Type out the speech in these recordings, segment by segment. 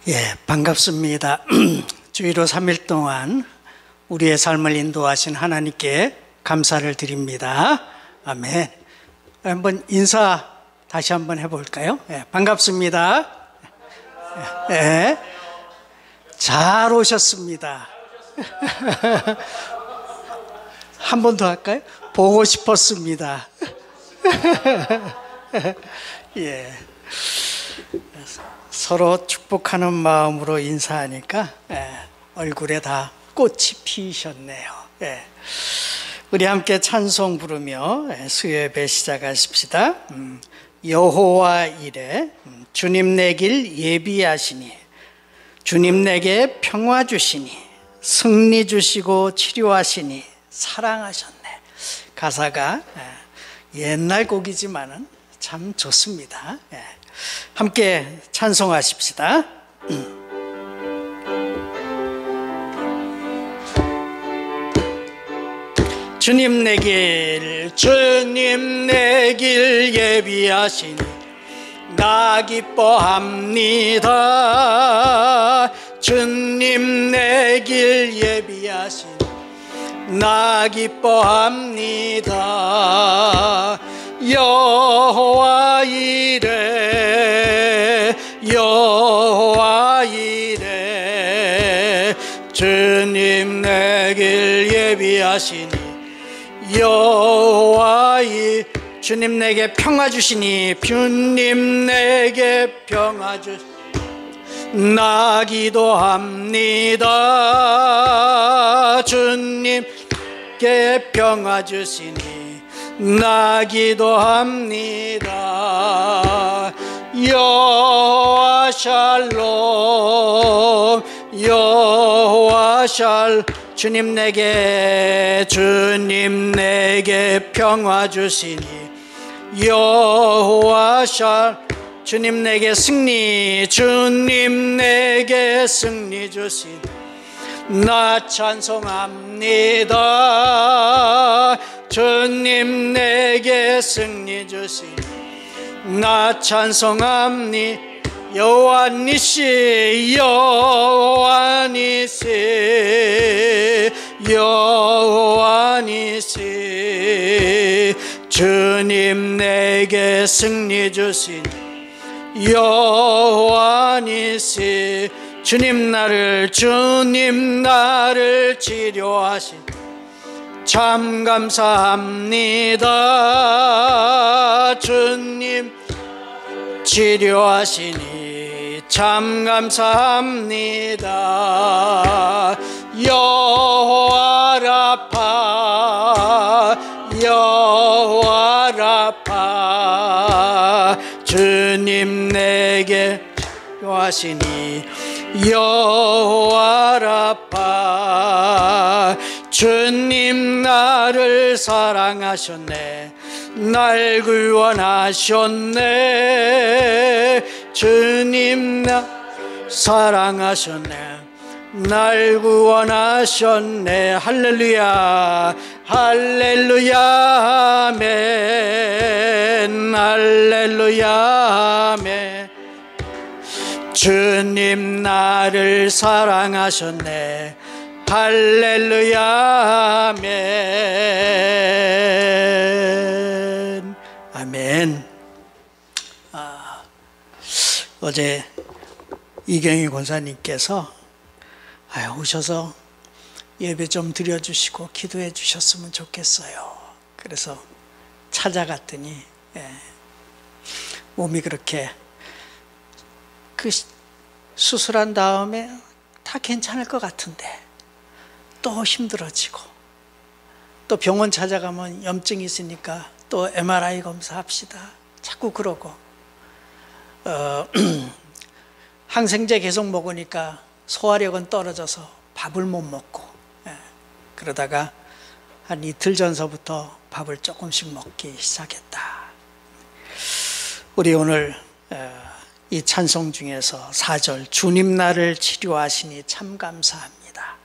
예, 반갑습니다. 주일로 3일 동안 우리의 삶을 인도하신 하나님께 감사를 드립니다. 아멘. 한번 인사 다시 한번 해볼까요? 예, 반갑습니다. 예, 잘 오셨습니다. 한 번 더 할까요? 보고 싶었습니다. 예. 서로 축복하는 마음으로 인사하니까 얼굴에 다 꽃이 피셨네요. 우리 함께 찬송 부르며 수요예배 시작하십시다. 여호와 이레 주님 내 길 예비하시니 주님 내게 평화 주시니 승리 주시고 치료하시니 사랑하셨네. 가사가 옛날 곡이지만은 참 좋습니다. 함께 찬송하십시다. 주님 내 길 예비하시니 나 기뻐합니다. 주님 내 길 예비하시니 나 기뻐합니다. 여호와 이레 주님 내 길 예비하시니 여호와 이레 주님 내게 평화 주시니 주님 내게 평화 주시니 나 기도합니다. 주님께 평화 주시니 나 기도합니다. 여호와 샬롬 여호와 샬롬 주님 내게 평화 주시니 여호와 샬롬 주님 내게 승리 주시니 나 찬송합니다. 주님 내게 승리 주시니 나 찬송합니다. 여호와 니시 주님 내게 승리 주시니 여호와 니시 주님 나를 치료하신 참 감사합니다. 주님 치료하시니 참 감사합니다. 여호와 라파 주님 내게 치료하시니 여호와 라파 주님 나를 사랑하셨네. 날 구원하셨네. 주님 나 사랑하셨네. 날 구원하셨네. 할렐루야 할렐루야 아멘 할렐루야 아멘. 주님 나를 사랑하셨네. 할렐루야 아멘 아멘. 어제 이경희 권사님께서 오셔서 예배 좀 드려주시고 기도해 주셨으면 좋겠어요. 그래서 찾아갔더니 몸이 그렇게 수술한 다음에 다 괜찮을 것 같은데 또 힘들어지고 또 병원 찾아가면 염증이 있으니까 또 MRI 검사합시다 자꾸 그러고 항생제 계속 먹으니까 소화력은 떨어져서 밥을 못 먹고 그러다가 한 이틀 전서부터 밥을 조금씩 먹기 시작했다. 우리 오늘 이 찬송 중에서 4절 주님 나를 치료하시니 참 감사합니다.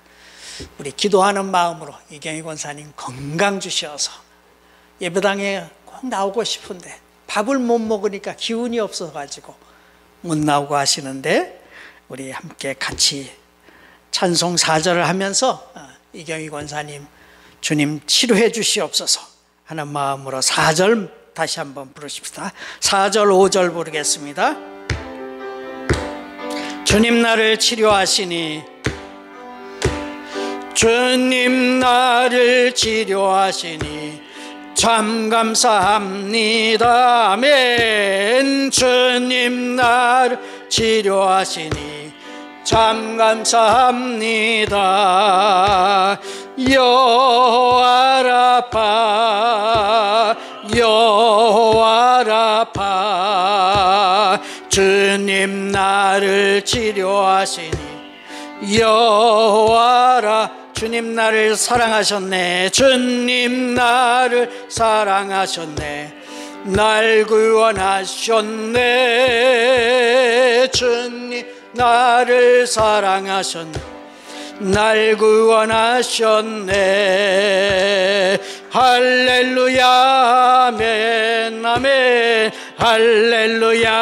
우리 기도하는 마음으로 이경희 권사님 건강 주셔서 예배당에 꼭 나오고 싶은데 밥을 못 먹으니까 기운이 없어가지고 못 나오고 하시는데 우리 함께 같이 찬송 4절을 하면서 이경희 권사님 주님 치료해 주시옵소서 하는 마음으로 4절 다시 한번 부르십시다. 4절 5절 부르겠습니다. 주님 나를 치료하시니 주님 나를 치료하시니 참 감사합니다. 아멘. 주님 나를 치료하시니 참 감사합니다. 여호와라파 여호와라파 주님 나를 치료하시니 여호와라 주님 나를 사랑하셨네. 주님 나를 사랑하셨네. 날 구원하셨네. 주님 나를 사랑하셨네. 날 구원하셨네. 할렐루야 아멘 아멘 할렐루야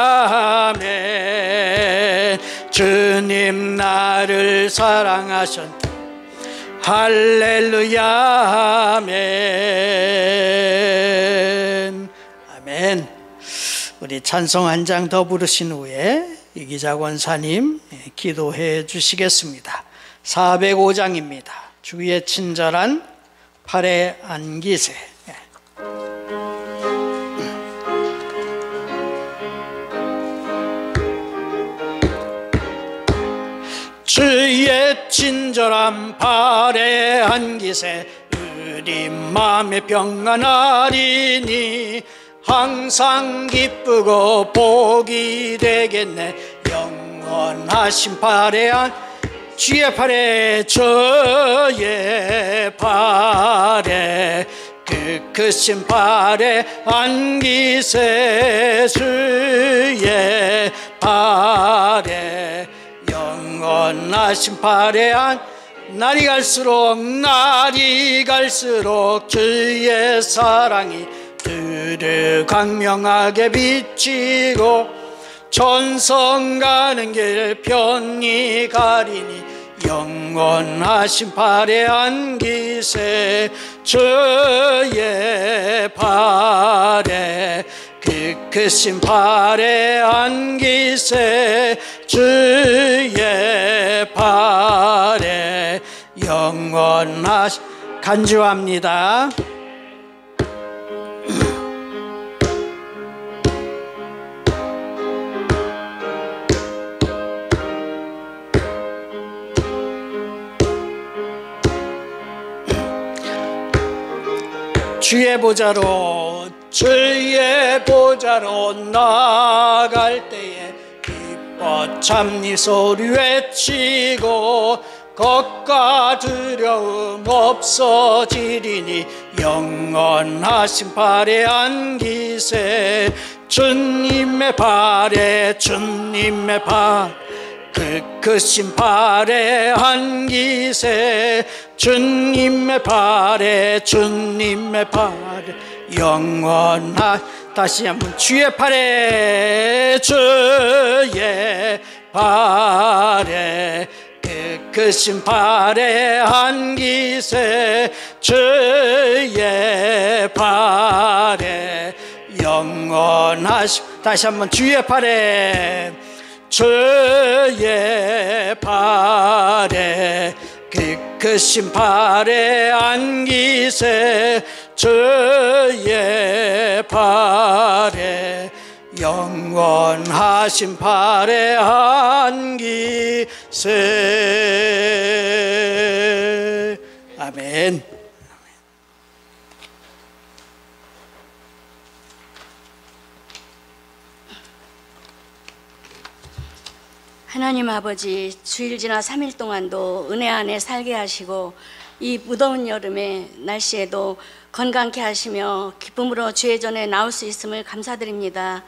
아멘. 주님 나를 사랑하셨네. 할렐루야 아멘 아멘. 우리 찬송 한 장 더 부르신 후에 이기자 권사님 기도해 주시겠습니다. 405장입니다. 주의 친절한 팔의 안기세. 주의 친절한 팔의 안기세 우리 마음에 평안하리니 항상 기쁘고 복이 되겠네. 영원하신 팔의 안 주의 팔에 주의 팔에 크신 팔에 안기세 주의 팔에 영원하신 팔에 안 날이 갈수록 주의 사랑이 두루 광명하게 비치고 천성 가는 길 편히 가리니 영원하신 팔에 안기세 주의 팔에 크신 팔에 안기세 주의 팔에 영원하신 간주합니다. 주의 보좌로 나아갈 때에 기뻐 참니 소리 외치고 걱과 두려움 없어지리니 영원하신 팔에 안기세 주님의 팔에 크신 팔에 안기세 주님의 팔에 영원한 다시 한번 주의 팔에 크신 팔에 안기세 주의 팔에 영원하시 다시 한번 주의 팔에 크신 팔에 안기세 주의 팔에 영원하신 팔에 안기세 아멘. 하나님 아버지, 주일 지나 3일 동안도 은혜 안에 살게 하시고 이 무더운 여름의 날씨에도 건강케 하시며 기쁨으로 주의 전에 나올 수 있음을 감사드립니다.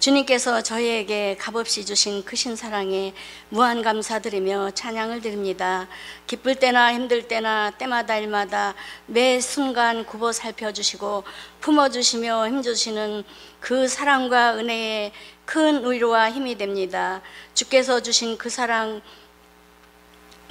주님께서 저희에게 값없이 주신 크신 사랑에 무한 감사드리며 찬양을 드립니다. 기쁠 때나 힘들 때나 때마다 일마다 매 순간 굽어 살펴주시고 품어주시며 힘주시는 그 사랑과 은혜에 큰 위로와 힘이 됩니다. 주께서 주신 그 사랑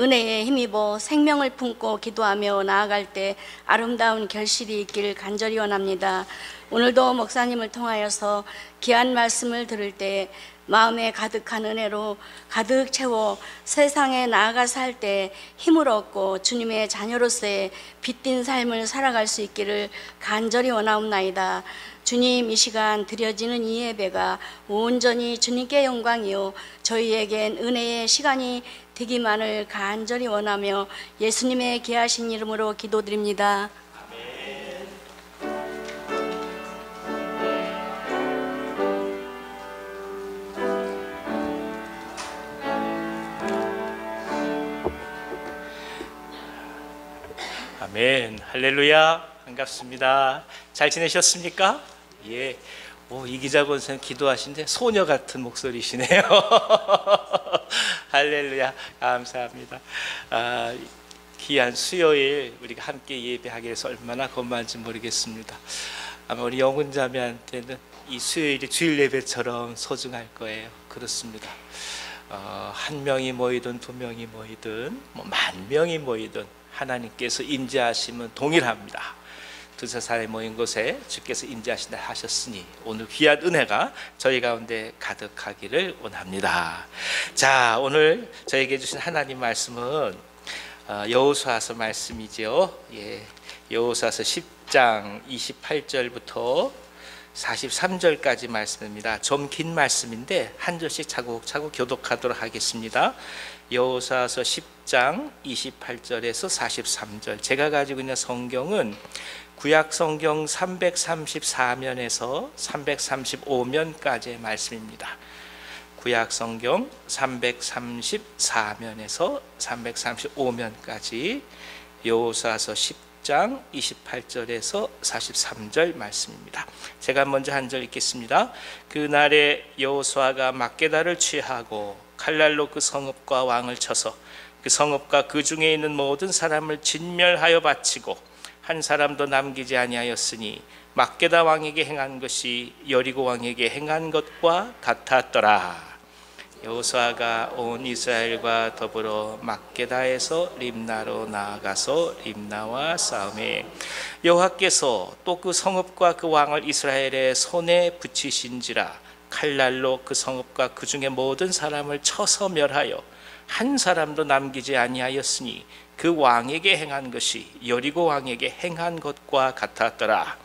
은혜에 힘입어 생명을 품고 기도하며 나아갈 때 아름다운 결실이 있기를 간절히 원합니다. 오늘도 목사님을 통하여서 귀한 말씀을 들을 때 마음에 가득한 은혜로 가득 채워 세상에 나아가 살 때 힘을 얻고 주님의 자녀로서의 빛띤 삶을 살아갈 수 있기를 간절히 원하옵나이다. 주님, 이 시간 드려지는 이 예배가 온전히 주님께 영광이요 저희에겐 은혜의 시간이 되기만을 간절히 원하며 예수님의 귀하신 이름으로 기도드립니다. 아멘. 할렐루야. 반갑습니다. 잘 지내셨습니까? 예. 이 기자 권사님 기도하신데 소녀 같은 목소리시네요. 할렐루야. 감사합니다. 귀한 수요일 우리가 함께 예배하게 해서 얼마나 고마운지 모르겠습니다. 아마 우리 영훈 자매한테는 이 수요일이 주일 예배처럼 소중할 거예요. 그렇습니다. 한 명이 모이든 두 명이 모이든 만 명이 모이든 하나님께서 임재하시면 동일합니다. 두세 사람이 모인 곳에 주께서 임재하신다 하셨으니 오늘 귀한 은혜가 저희 가운데 가득하기를 원합니다. 자, 오늘 저에게 주신 하나님 말씀은 여호수아서 말씀이죠. 예, 여호수아서 10장 28절부터 43절까지 말씀입니다. 좀 긴 말씀인데 한 절씩 차곡차곡 교독하도록 하겠습니다. 여호수아서 10장 28절에서 43절. 제가 가지고 있는 성경은 구약 성경 334면에서 335면까지의 말씀입니다. 구약 성경 334면에서 335면까지 여호수아서 10장 28절에서 43절 말씀입니다. 제가 먼저 한 절 읽겠습니다. 그날에 여호수아가 막게다를 취하고 칼날로 그 성읍과 왕을 쳐서 그 성읍과 그 중에 있는 모든 사람을 진멸하여 바치고 한 사람도 남기지 아니하였으니 막게다 왕에게 행한 것이 여리고 왕에게 행한 것과 같았더라. 여호수아가 온 이스라엘과 더불어 막게다에서 림나로 나아가서 림나와 싸우매 여호와께서 또 그 성읍과 그 왕을 이스라엘의 손에 붙이신지라. 칼날로 그 성읍과 그 중에 모든 사람을 쳐서 멸하여 한 사람도 남기지 아니하였으니 그 왕에게 행한 것이 여리고 왕에게 행한 것과 같았더라.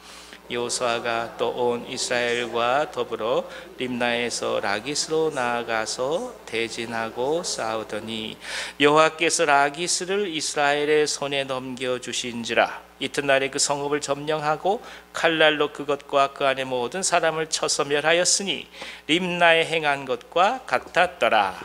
여호수아가 또 온 이스라엘과 더불어 림나에서 라기스로 나아가서 대진하고 싸우더니 여호와께서 라기스를 이스라엘의 손에 넘겨주신지라. 이튿날에 그 성읍을 점령하고 칼날로 그것과 그 안에 모든 사람을 쳐서 멸하였으니 림나에 행한 것과 같았더라.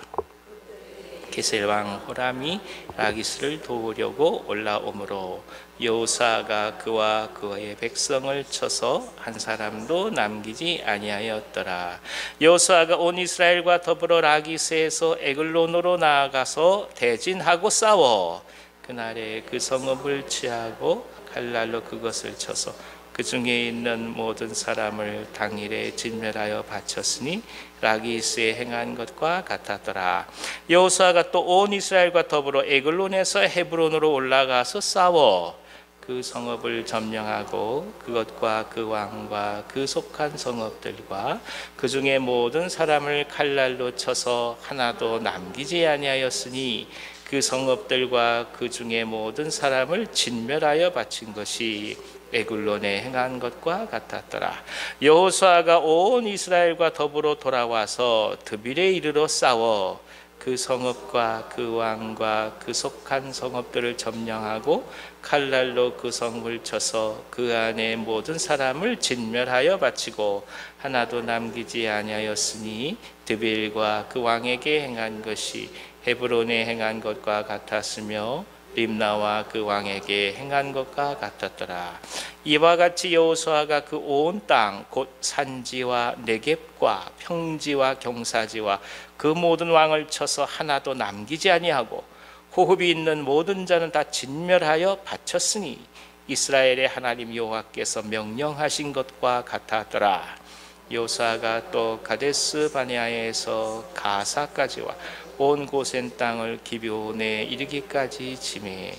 게셀 왕 호람이 라기스를 도우려고 올라오므로 여호수아가 그와 그의 백성을 쳐서 한 사람도 남기지 아니하였더라. 여호수아가 온 이스라엘과 더불어 라기스에서 에글론으로 나아가서 대진하고 싸워 그날에 그 성읍을 취하고 칼날로 그것을 쳐서 그 중에 있는 모든 사람을 당일에 진멸하여 바쳤으니 라기스에 행한 것과 같았더라. 여호수아가 또 온 이스라엘과 더불어 에글론에서 헤브론으로 올라가서 싸워 그 성읍을 점령하고 그것과 그 왕과 그 속한 성읍들과 그 중에 모든 사람을 칼날로 쳐서 하나도 남기지 아니하였으니 그 성읍들과 그 중에 모든 사람을 진멸하여 바친 것이 에글론에 행한 것과 같았더라. 여호수아가 온 이스라엘과 더불어 돌아와서 드빌에 이르러 싸워 그 성읍과 그 왕과 그 속한 성읍들을 점령하고 칼날로 그 성을 쳐서 그 안에 모든 사람을 진멸하여 바치고 하나도 남기지 아니하였으니 드빌과 그 왕에게 행한 것이 헤브론에 행한 것과 같았으며 림나와 그 왕에게 행한 것과 같았더라. 이와 같이 여호수아가 그 온 땅 곧 산지와 네겝과 평지와 경사지와 그 모든 왕을 쳐서 하나도 남기지 아니하고 호흡이 있는 모든 자는 다 진멸하여 바쳤으니 이스라엘의 하나님 여호와께서 명령하신 것과 같았더라. 여호수아가 또 가데스 바네아에서 가사까지와 온 고센 땅을 기브온에 이르기까지 치매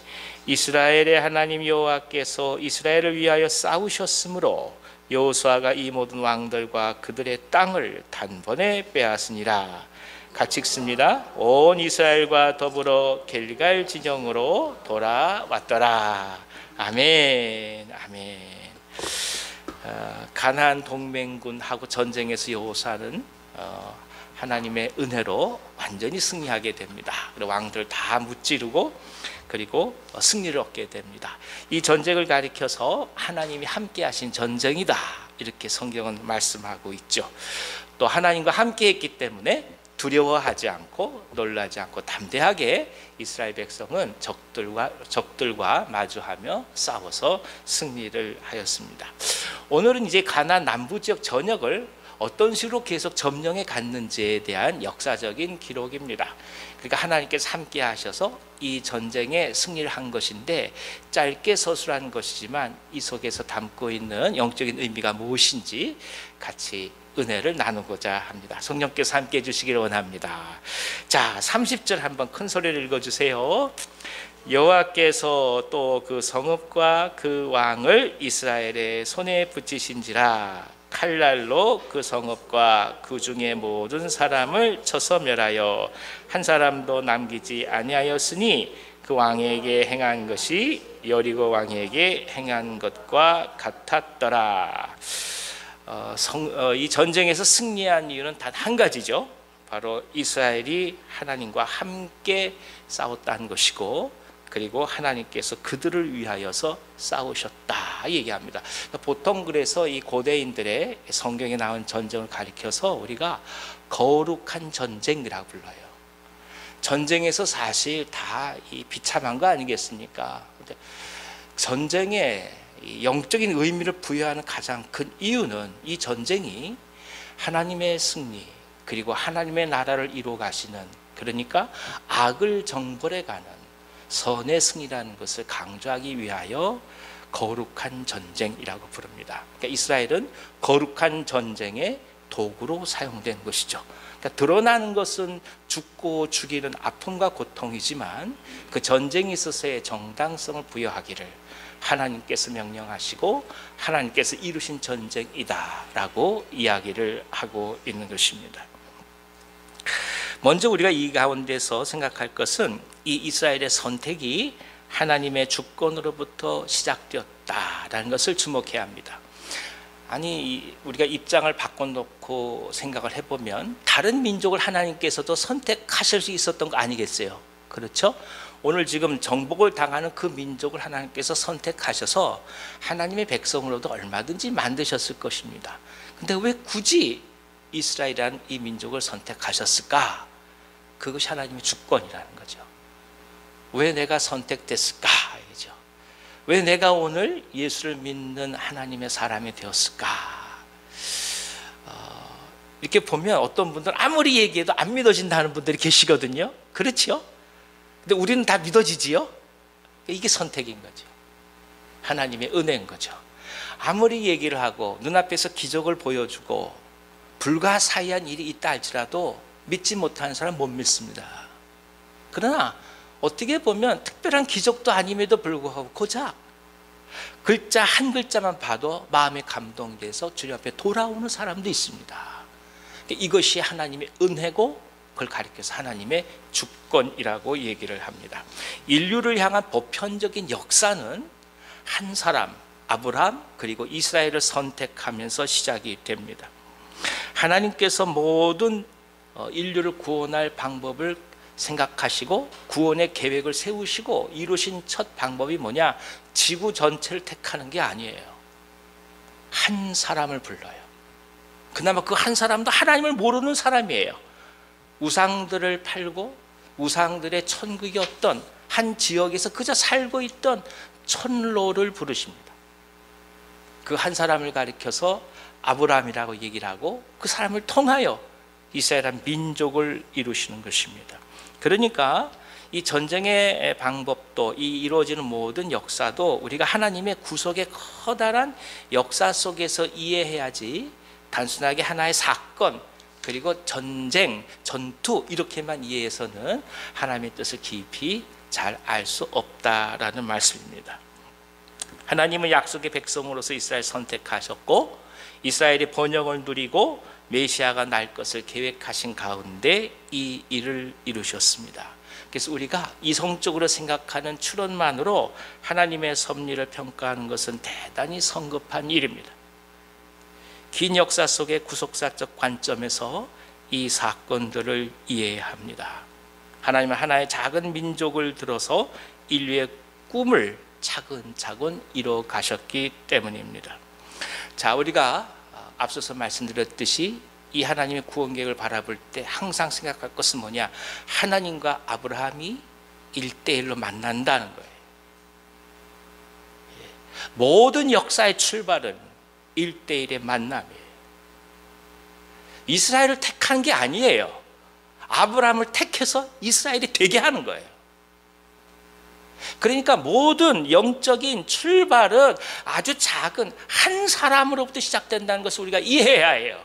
이스라엘의 하나님 여호와께서 이스라엘을 위하여 싸우셨으므로 여호수아가 이 모든 왕들과 그들의 땅을 단번에 빼앗으니라. 같이 읽습니다. 온 이스라엘과 더불어 길갈 진영으로 돌아왔더라. 아멘. 아멘. 가나안 동맹군하고 전쟁에서 여호수아는 하나님의 은혜로 완전히 승리하게 됩니다. 그리고 왕들 다 무찌르고 그리고 승리를 얻게 됩니다. 이 전쟁을 가리켜서 하나님이 함께 하신 전쟁이다, 이렇게 성경은 말씀하고 있죠. 또 하나님과 함께 했기 때문에 두려워하지 않고 놀라지 않고 담대하게 이스라엘 백성은 적들과 마주하며 싸워서 승리를 하였습니다. 오늘은 이제 가나안 남부 지역 전역을 어떤 식으로 계속 점령해 갔는지에 대한 역사적인 기록입니다. 그러니까 하나님께서 함께 하셔서 이 전쟁에 승리를 한 것인데, 짧게 서술한 것이지만 이 속에서 담고 있는 영적인 의미가 무엇인지 같이 은혜를 나누고자 합니다. 성령께서 함께 해주시기를 원합니다. 자, 30절 한번 큰 소리를 읽어주세요. 여호와께서 또 그 성읍과 그 왕을 이스라엘의 손에 붙이신지라. 칼날로 그 성읍과 그 중에 모든 사람을 쳐서 멸하여 한 사람도 남기지 아니하였으니 그 왕에게 행한 것이 여리고 왕에게 행한 것과 같았더라. 이 전쟁에서 승리한 이유는 단 한 가지죠. 바로 이스라엘이 하나님과 함께 싸웠다는 것이고, 그리고 하나님께서 그들을 위하여서 싸우셨다 얘기합니다. 보통 그래서 이 고대인들의 성경에 나온 전쟁을 가리켜서 우리가 거룩한 전쟁이라고 불러요. 전쟁에서 사실 다 비참한 거 아니겠습니까? 전쟁에 영적인 의미를 부여하는 가장 큰 이유는 이 전쟁이 하나님의 승리, 그리고 하나님의 나라를 이루어 가시는, 그러니까 악을 정벌해 가는 선의 승리라는 것을 강조하기 위하여 거룩한 전쟁이라고 부릅니다. 그러니까 이스라엘은 거룩한 전쟁의 도구로 사용된 것이죠. 그러니까 드러나는 것은 죽고 죽이는 아픔과 고통이지만 그 전쟁에 있어서의 정당성을 부여하기를 하나님께서 명령하시고 하나님께서 이루신 전쟁이다라고 이야기를 하고 있는 것입니다. 먼저 우리가 이 가운데서 생각할 것은 이 이스라엘의 선택이 하나님의 주권으로부터 시작되었다라는 것을 주목해야 합니다. 아니, 우리가 입장을 바꿔놓고 생각을 해보면 다른 민족을 하나님께서도 선택하실 수 있었던 거 아니겠어요? 그렇죠? 오늘 지금 정복을 당하는 그 민족을 하나님께서 선택하셔서 하나님의 백성으로도 얼마든지 만드셨을 것입니다. 근데 왜 굳이 이스라엘이라는 이 민족을 선택하셨을까? 그것이 하나님의 주권이라는 거죠. 왜 내가 선택됐을까? 이죠. 왜 내가 오늘 예수를 믿는 하나님의 사람이 되었을까? 이렇게 보면 어떤 분들은 아무리 얘기해도 안 믿어진다는 분들이 계시거든요. 그렇죠? 근데 우리는 다 믿어지지요? 이게 선택인 거죠. 하나님의 은혜인 거죠. 아무리 얘기를 하고 눈앞에서 기적을 보여주고 불가사의한 일이 있다 할지라도 믿지 못하는 사람 못 믿습니다. 그러나 어떻게 보면 특별한 기적도 아님에도 불구하고 고작 글자 한 글자만 봐도 마음에 감동돼서 주님 앞에 돌아오는 사람도 있습니다. 이것이 하나님의 은혜고 그걸 가리켜서 하나님의 주권이라고 얘기를 합니다. 인류를 향한 보편적인 역사는 한 사람, 아브라함, 그리고 이스라엘을 선택하면서 시작이 됩니다. 하나님께서 모든 인류를 구원할 방법을 생각하시고 구원의 계획을 세우시고 이루신 첫 방법이 뭐냐? 지구 전체를 택하는 게 아니에요. 한 사람을 불러요. 그나마 그 한 사람도 하나님을 모르는 사람이에요. 우상들을 팔고 우상들의 천국이 없던 한 지역에서 그저 살고 있던 촌로를 부르십니다. 그 한 사람을 가리켜서 아브라함이라고 얘기를 하고 그 사람을 통하여 이스라엘한 민족을 이루시는 것입니다. 그러니까 이 전쟁의 방법도 이 이루어지는 모든 역사도 우리가 하나님의 구속의 커다란 역사 속에서 이해해야지 단순하게 하나의 사건 그리고 전쟁, 전투 이렇게만 이해해서는 하나님의 뜻을 깊이 잘 알 수 없다라는 말씀입니다. 하나님은 약속의 백성으로서 이스라엘 선택하셨고 이스라엘이 번영을 누리고 메시아가 날 것을 계획하신 가운데 이 일을 이루셨습니다. 그래서 우리가 이성적으로 생각하는 추론만으로 하나님의 섭리를 평가하는 것은 대단히 성급한 일입니다. 긴 역사 속의 구속사적 관점에서 이 사건들을 이해해야 합니다. 하나님은 하나의 작은 민족을 들어서 인류의 꿈을 차근차근 이뤄 가셨기 때문입니다. 자, 우리가 앞서서 말씀드렸듯이 이 하나님의 구원 계획을 바라볼 때 항상 생각할 것은 뭐냐? 하나님과 아브라함이 1대1로 만난다는 거예요. 모든 역사의 출발은 1대1의 만남이에요. 이스라엘을 택한 게 아니에요. 아브라함을 택해서 이스라엘이 되게 하는 거예요. 그러니까 모든 영적인 출발은 아주 작은 한 사람으로부터 시작된다는 것을 우리가 이해해야 해요.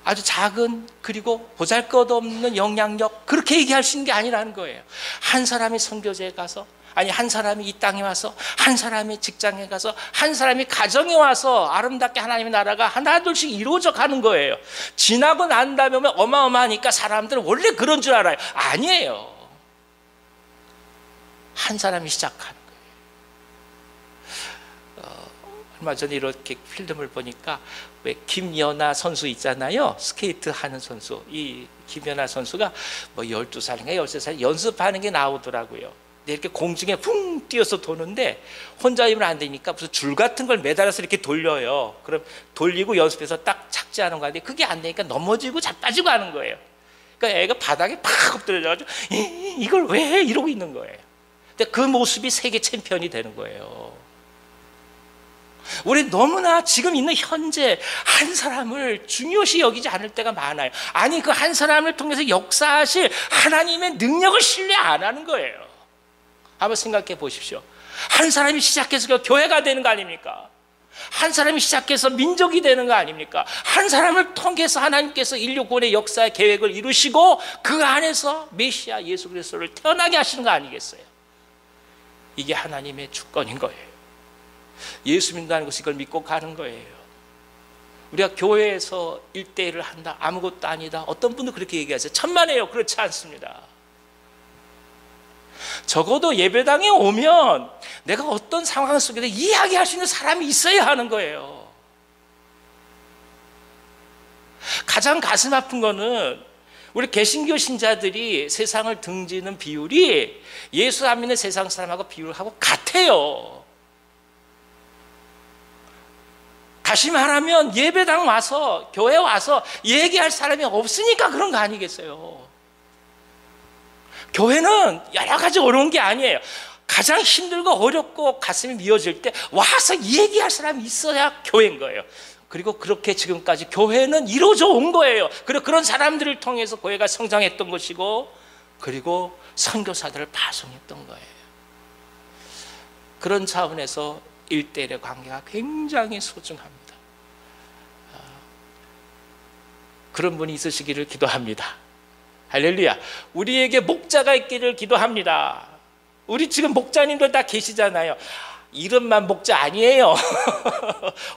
아주 작은 그리고 보잘것없는 영향력 그렇게 얘기할 수 있는 게 아니라는 거예요. 한 사람이 선교제에 가서 한 사람이 이 땅에 와서 한 사람이 직장에 가서 한 사람이 가정에 와서 아름답게 하나님의 나라가 하나둘씩 이루어져 가는 거예요. 지나고 난 다음에 어마어마하니까 사람들은 원래 그런 줄 알아요. 아니에요. 한 사람이 시작하는 거예요. 얼마 전에 이렇게 필름을 보니까 왜 김연아 선수 있잖아요. 스케이트 하는 선수. 이 김연아 선수가 뭐 12살인가 13살 연습하는 게 나오더라고요. 근데 이렇게 공중에 풍 뛰어서 도는데 혼자 힘을 안 되니까 무슨 줄 같은 걸 매달아서 이렇게 돌려요. 그럼 돌리고 연습해서 딱 착지하는 거 하는데 그게 안 되니까 넘어지고 자빠지고 하는 거예요. 그러니까 애가 바닥에 팍 엎드려져가지고 이걸 왜 해? 이러고 있는 거예요. 근데 그 모습이 세계 챔피언이 되는 거예요. 우리 너무나 지금 있는 현재 한 사람을 중요시 여기지 않을 때가 많아요. 아니 그 한 사람을 통해서 역사하실 하나님의 능력을 신뢰 안 하는 거예요. 한번 생각해 보십시오. 한 사람이 시작해서 교회가 되는 거 아닙니까? 한 사람이 시작해서 민족이 되는 거 아닙니까? 한 사람을 통해서 하나님께서 인류 구원의 역사의 계획을 이루시고 그 안에서 메시아 예수 그리스도를 태어나게 하시는 거 아니겠어요? 이게 하나님의 주권인 거예요. 예수 믿는다는 것이 이걸 믿고 가는 거예요. 우리가 교회에서 1대1을 한다 아무것도 아니다. 어떤 분도 그렇게 얘기하세요. 천만에요. 그렇지 않습니다. 적어도 예배당에 오면 내가 어떤 상황 속에서 이야기할 수 있는 사람이 있어야 하는 거예요. 가장 가슴 아픈 거는 우리 개신교 신자들이 세상을 등지는 비율이 예수 안 믿는 세상 사람하고 비율하고 같아요. 다시 말하면 예배당 와서 교회 와서 얘기할 사람이 없으니까 그런 거 아니겠어요? 교회는 여러 가지 어려운 게 아니에요. 가장 힘들고 어렵고 가슴이 미어질 때 와서 얘기할 사람이 있어야 교회인 거예요. 그리고 그렇게 지금까지 교회는 이루어져 온 거예요. 그리고 그런 사람들을 통해서 교회가 성장했던 것이고 그리고 선교사들을 파송했던 거예요. 그런 차원에서 1대1의 관계가 굉장히 소중합니다. 그런 분이 있으시기를 기도합니다. 할렐루야. 우리에게 목자가 있기를 기도합니다. 우리 지금 목자님들 다 계시잖아요. 이름만 목자 아니에요.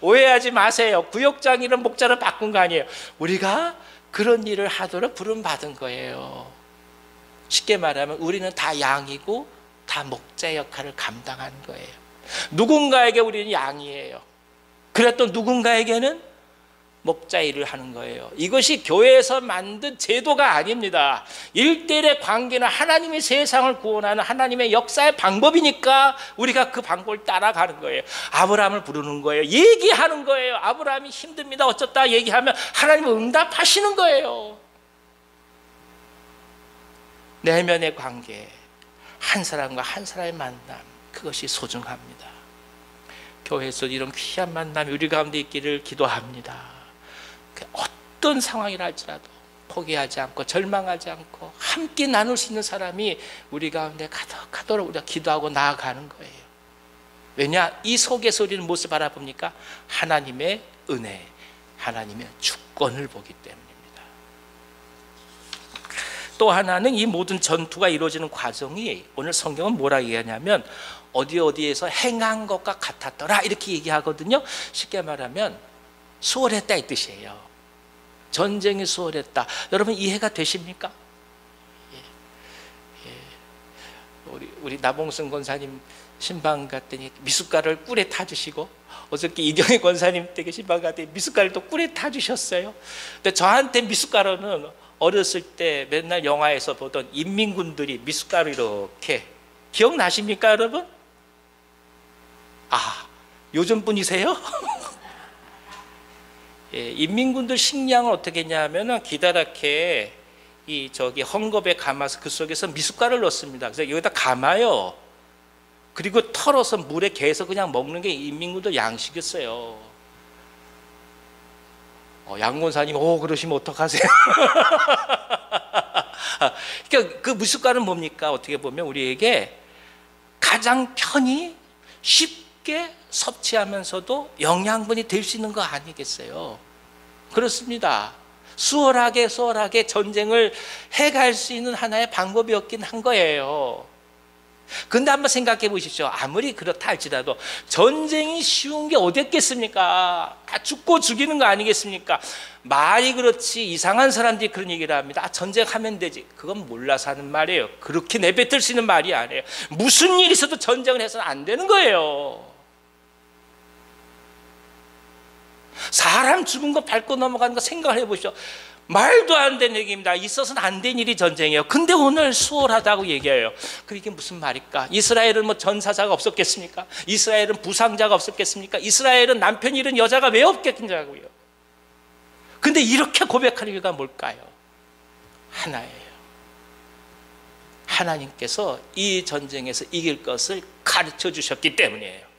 오해하지 마세요. 구역장 이름 목자로 바꾼 거 아니에요. 우리가 그런 일을 하도록 부름받은 거예요. 쉽게 말하면 우리는 다 양이고 다 목자 역할을 감당하는 거예요. 누군가에게 우리는 양이에요. 그랬던 누군가에게는 목자 일을 하는 거예요. 이것이 교회에서 만든 제도가 아닙니다. 1대1의 관계는 하나님의 세상을 구원하는 하나님의 역사의 방법이니까 우리가 그 방법을 따라가는 거예요. 아브라함을 부르는 거예요. 얘기하는 거예요. 아브라함이 힘듭니다. 어쩌다 얘기하면 하나님은 응답하시는 거예요. 내면의 관계, 한 사람과 한 사람의 만남, 그것이 소중합니다. 교회에서 이런 귀한 만남이 우리 가운데 있기를 기도합니다. 어떤 상황이라 할지라도 포기하지 않고 절망하지 않고 함께 나눌 수 있는 사람이 우리 가운데 가득하도록 우리가 기도하고 나아가는 거예요. 왜냐? 이 속에서 우리는 무엇을 바라봅니까? 하나님의 은혜, 하나님의 주권을 보기 때문입니다. 또 하나는 이 모든 전투가 이루어지는 과정이 오늘 성경은 뭐라 얘기하냐면 어디에서 행한 것과 같았더라 이렇게 얘기하거든요. 쉽게 말하면 수월했다 이 뜻이에요. 전쟁이 수월했다. 여러분 이해가 되십니까? 우리 나봉승 권사님 신방 갔더니 미숫가루를 꿀에 타주시고, 어저께 이경희 권사님 댁에 신방 갔더니 미숫가루를 또 꿀에 타주셨어요. 근데 저한테 미숫가루는 어렸을 때 맨날 영화에서 보던 인민군들이 미숫가루 이렇게, 기억나십니까 여러분? 아, 요즘 분이세요? 예, 인민군들 식량을 어떻게 했냐면은 기다랗게 헝겊에 감아서 그 속에서 미숫가루를 넣습니다. 그래서 여기다 감아요. 그리고 털어서 물에 개서 그냥 먹는 게 인민군들 양식이었어요. 양권사님, 그러시면 어떡하세요? 그러니까 그 미숫가루는 뭡니까? 어떻게 보면 우리에게 가장 편히 쉽게 섭취하면서도 영양분이 될 수 있는 거 아니겠어요? 그렇습니다. 수월하게 전쟁을 해갈 수 있는 하나의 방법이었긴 한 거예요. 근데 한번 생각해 보십시오. 아무리 그렇다 할지라도 전쟁이 쉬운 게 어딨겠습니까? 다 죽고 죽이는 거 아니겠습니까? 말이 그렇지 이상한 사람들이 그런 얘기를 합니다. 전쟁하면 되지. 그건 몰라서 하는 말이에요. 그렇게 내뱉을 수 있는 말이 아니에요. 무슨 일이 있어도 전쟁을 해서는 안 되는 거예요. 사람 죽은 거 밟고 넘어가는 거 생각을 해보시죠. 말도 안 되는 얘기입니다. 있어서는 안 된 일이 전쟁이에요. 근데 오늘 수월하다고 얘기해요. 이게 무슨 말일까? 이스라엘은 뭐 전사자가 없었겠습니까? 이스라엘은 부상자가 없었겠습니까? 이스라엘은 남편 잃은 여자가 왜 없겠냐고요. 근데 이렇게 고백하는 이유가 뭘까요? 하나예요. 하나님께서 이 전쟁에서 이길 것을 가르쳐 주셨기 때문이에요.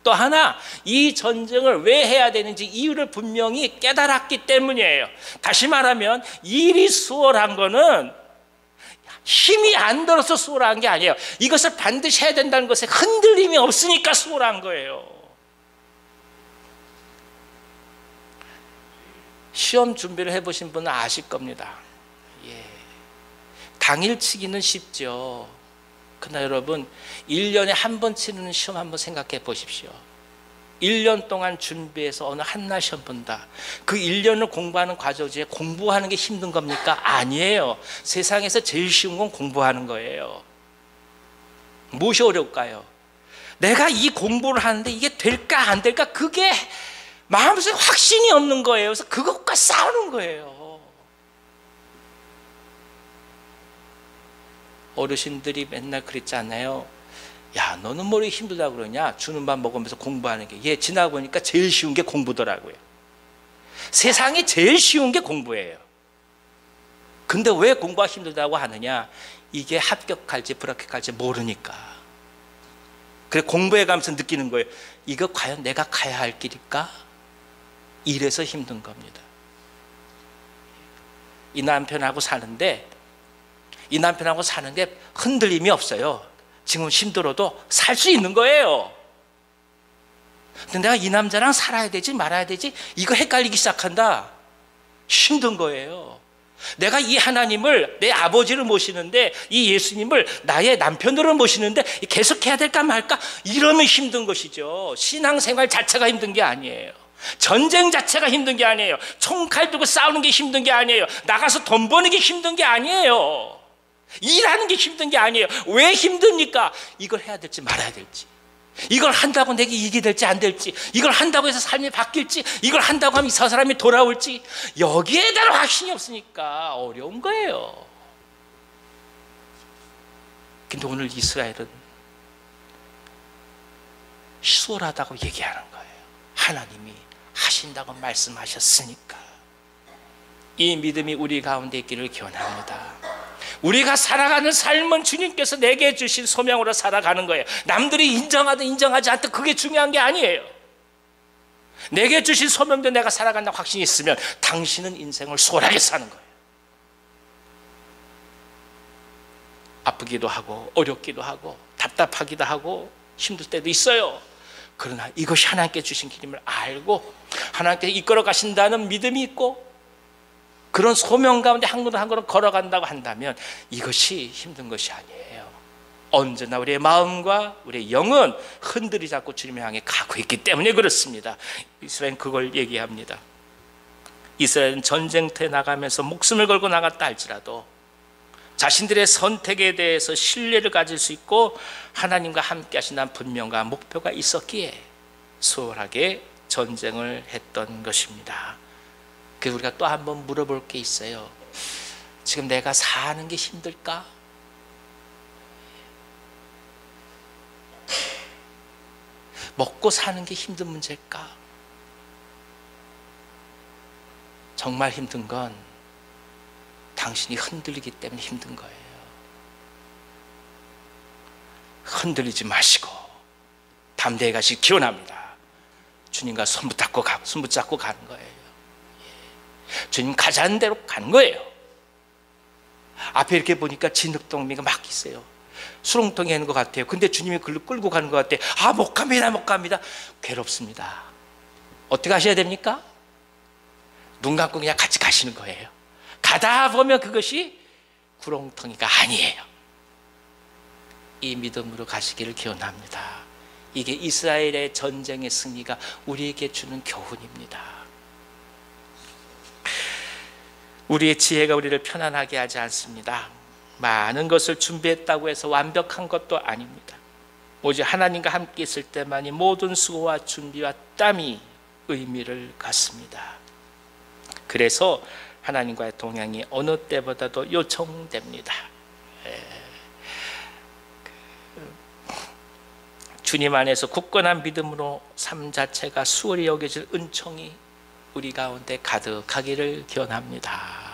또 하나, 이 전쟁을 왜 해야 되는지 이유를 분명히 깨달았기 때문이에요. 다시 말하면 일이 수월한 거는 힘이 안 들어서 수월한 게 아니에요. 이것을 반드시 해야 된다는 것에 흔들림이 없으니까 수월한 거예요. 시험 준비를 해보신 분은 아실 겁니다. 당일치기는 쉽죠. 그러나 여러분 1년에 한 번 치르는 시험 한번 생각해 보십시오. 1년 동안 준비해서 어느 한날 시험 본다. 그 1년을 공부하는 과정 중에 공부하는 게 힘든 겁니까? 아니에요. 세상에서 제일 쉬운 건 공부하는 거예요. 무엇이 어려울까요? 내가 이 공부를 하는데 이게 될까 안 될까, 그게 마음속에 확신이 없는 거예요. 그래서 그것과 싸우는 거예요. 어르신들이 맨날 그랬잖아요. 야, 너는 뭐 이렇게 힘들다고 그러냐? 주는 밥 먹으면서 공부하는 게. 지나고 보니까 제일 쉬운 게 공부더라고요. 세상에 제일 쉬운 게 공부예요. 근데 왜 공부가 힘들다고 하느냐? 이게 합격할지 불합격할지 모르니까. 그래 공부해 가면서 느끼는 거예요. 이거 과연 내가 가야 할 길일까? 이래서 힘든 겁니다. 이 남편하고 사는데 흔들림이 없어요. 지금 힘들어도 살 수 있는 거예요. 근데 내가 이 남자랑 살아야 되지 말아야 되지, 이거 헷갈리기 시작한다. 힘든 거예요. 내가 이 하나님을, 내 아버지를 모시는데 이 예수님을 나의 남편으로 모시는데 계속 해야 될까 말까, 이러면 힘든 것이죠. 신앙생활 자체가 힘든 게 아니에요. 전쟁 자체가 힘든 게 아니에요. 총칼 들고 싸우는 게 힘든 게 아니에요. 나가서 돈 버는 게 힘든 게 아니에요. 일하는 게 힘든 게 아니에요. 왜 힘듭니까? 이걸 해야 될지 말아야 될지, 이걸 한다고 내게 이익이 될지 안 될지, 이걸 한다고 해서 삶이 바뀔지, 이걸 한다고 하면 이 사람이 돌아올지, 여기에 대한 확신이 없으니까 어려운 거예요. 근데 오늘 이스라엘은 수월하다고 얘기하는 거예요. 하나님이 하신다고 말씀하셨으니까. 이 믿음이 우리 가운데 있기를 기원합니다. 우리가 살아가는 삶은 주님께서 내게 주신 소명으로 살아가는 거예요. 남들이 인정하든 인정하지 않든 그게 중요한 게 아니에요. 내게 주신 소명도 내가 살아간다고 확신이 있으면 당신은 인생을 수월하게 사는 거예요. 아프기도 하고 어렵기도 하고 답답하기도 하고 힘들 때도 있어요. 그러나 이것이 하나님께 주신 길임을 알고 하나님께 이끌어 가신다는 믿음이 있고 그런 소명 가운데 한 걸음 한 걸음 걸어간다고 한다면 이것이 힘든 것이 아니에요. 언제나 우리의 마음과 우리의 영은 흔들리지 않고 주님을 향해 가고 있기 때문에 그렇습니다. 이스라엘은 그걸 얘기합니다. 이스라엘은 전쟁터에 나가면서 목숨을 걸고 나갔다 할지라도 자신들의 선택에 대해서 신뢰를 가질 수 있고 하나님과 함께 하신다는 분명과 목표가 있었기에 수월하게 전쟁을 했던 것입니다. 그래서 우리가 또 한번 물어볼 게 있어요. 지금 내가 사는 게 힘들까? 먹고 사는 게 힘든 문제일까? 정말 힘든 건 당신이 흔들리기 때문에 힘든 거예요. 흔들리지 마시고 담대히 가시기 기원합니다. 주님과 손붙잡고 가는 거예요. 주님 가자는 대로 가는 거예요. 앞에 이렇게 보니까 진흙동미가 막 있어요. 수렁통에 있는 것 같아요. 근데 주님이 그걸 끌고 가는 것 같아요. 아, 못 갑니다. 괴롭습니다. 어떻게 하셔야 됩니까? 눈 감고 그냥 같이 가시는 거예요. 가다 보면 그것이 구렁텅이가 아니에요. 이 믿음으로 가시기를 기원합니다. 이게 이스라엘의 전쟁의 승리가 우리에게 주는 교훈입니다. 우리의 지혜가 우리를 편안하게 하지 않습니다. 많은 것을 준비했다고 해서 완벽한 것도 아닙니다. 오직 하나님과 함께 있을 때만이 모든 수고와 준비와 땀이 의미를 갖습니다. 그래서 하나님과의 동행이 어느 때보다도 요청됩니다. 주님 안에서 굳건한 믿음으로 삶 자체가 수월히 여겨질 은총이 우리 가운데 가득하기를 기원합니다.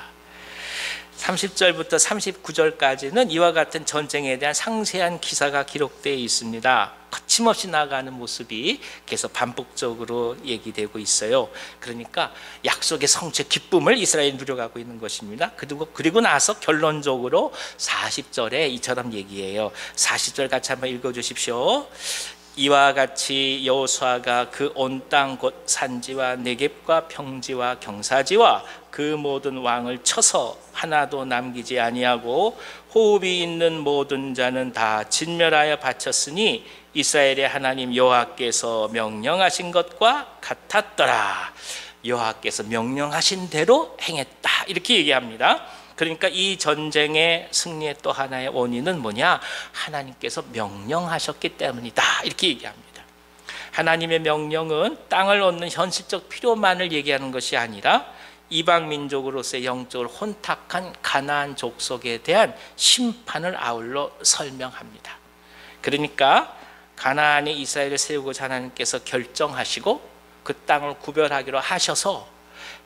30절부터 39절까지는 이와 같은 전쟁에 대한 상세한 기사가 기록되어 있습니다. 거침없이 나아가는 모습이 계속 반복적으로 얘기되고 있어요. 그러니까 약속의 성취의 기쁨을 이스라엘이 누려가고 있는 것입니다. 그리고 나서 결론적으로 40절에 이처럼 얘기해요. 40절 같이 한번 읽어주십시오. 이와 같이 여호수아가 그 온 땅 곧 산지와 네겝과 평지와 경사지와 그 모든 왕을 쳐서 하나도 남기지 아니하고 호흡이 있는 모든 자는 다 진멸하여 바쳤으니 이스라엘의 하나님 여호와께서 명령하신 것과 같았더라. 여호와께서 명령하신 대로 행했다. 이렇게 얘기합니다. 그러니까 이 전쟁의 승리의 또 하나의 원인은 뭐냐? 하나님께서 명령하셨기 때문이다. 이렇게 얘기합니다. 하나님의 명령은 땅을 얻는 현실적 필요만을 얘기하는 것이 아니라 이방 민족으로서의 영적으로 혼탁한 가나안 족속에 대한 심판을 아울러 설명합니다. 그러니까 가나안에 이스라엘을 세우고자 하나님께서 결정하시고 그 땅을 구별하기로 하셔서